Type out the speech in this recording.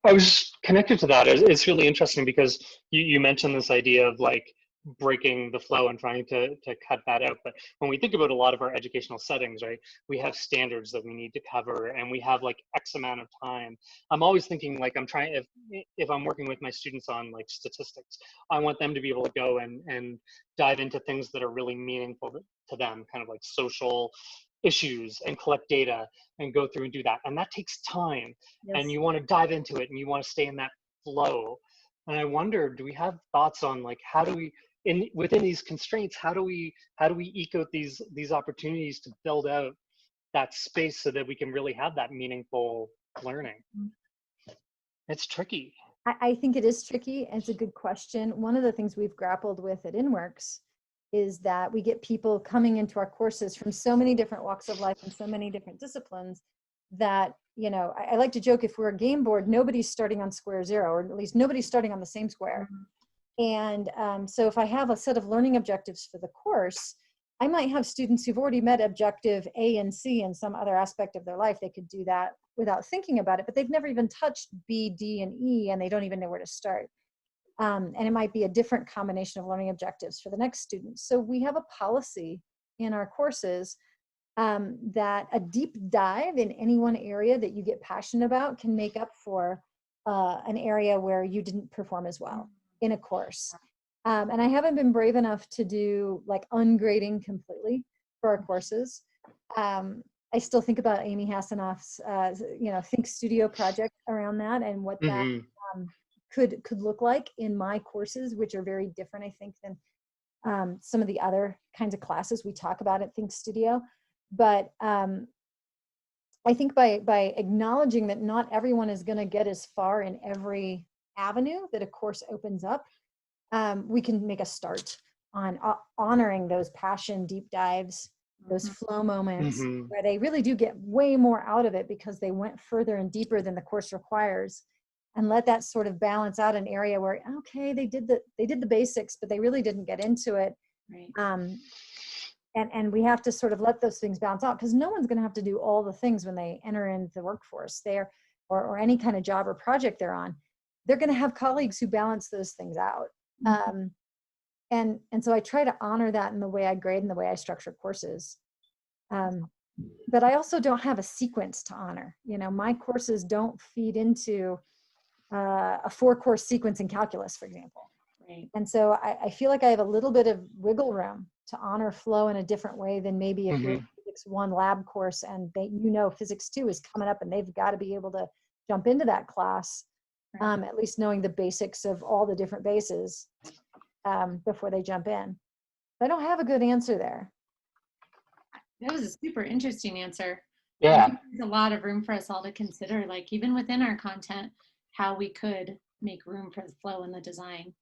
I was connected to that. It's really interesting because you mentioned this idea of like breaking the flow and trying to cut that out. But when we think about a lot of our educational settings, right, we have standards that we need to cover and we have like X amount of time. I'm always thinking like I'm trying, if I'm working with my students on like statistics, I want them to be able to go and dive into things that are really meaningful to them, kind of like social issues, and collect data and go through and do that. And that takes time, and Yes. you want to dive into it and you want to stay in that flow. And I wonder, do we have thoughts on like how do we, in within these constraints, how do we eke out these opportunities to build out that space so that we can really have that meaningful learning? It's tricky. I think it is tricky. It's a good question. One of the things we've grappled with at InWorks is that we get people coming into our courses from so many different walks of life and so many different disciplines that, you know, I like to joke, if we're a game board, nobody's starting on square zero, or at least nobody's starting on the same square. And so if I have a set of learning objectives for the course, I might have students who've already met objective A and C in some other aspect of their life. They could do that without thinking about it, but they've never even touched B, D, and E, and they don't even know where to start. And it might be a different combination of learning objectives for the next student. So we have a policy in our courses that a deep dive in any one area that you get passionate about can make up for an area where you didn't perform as well in a course. And I haven't been brave enough to do like ungrading completely for our courses. I still think about Amy Hassanoff's, Think Studio project around that, and what that Hmm. could look like in my courses, which are very different, I think, than some of the other kinds of classes we talk about at Think Studio. But I think by acknowledging that not everyone is going to get as far in every avenue that a course opens up, we can make a start on honoring those passion deep dives, those flow moments, Hmm. where they really do get way more out of it because they went further and deeper than the course requires, and let that sort of balance out an area where, okay, they did the basics, but they really didn't get into it. Right. And we have to sort of let those things balance out, because no one's going to have to do all the things when they enter into the workforce there, or any kind of job or project they're on. They're going to have colleagues who balance those things out. And so I try to honor that in the way I grade and the way I structure courses. But I also don't have a sequence to honor. You know, my courses don't feed into a 4-course sequence in calculus, for example. Right. And so I feel like I have a little bit of wiggle room to honor flow in a different way than maybe if you're a Physics 1 lab course and Physics 2 is coming up and they've got to be able to jump into that class, at least knowing the basics of all the different bases before they jump in. I don't have a good answer there. That was a super interesting answer. I Yeah. think there's a lot of room for us all to consider, like even within our content, how we could make room for the flow in the design.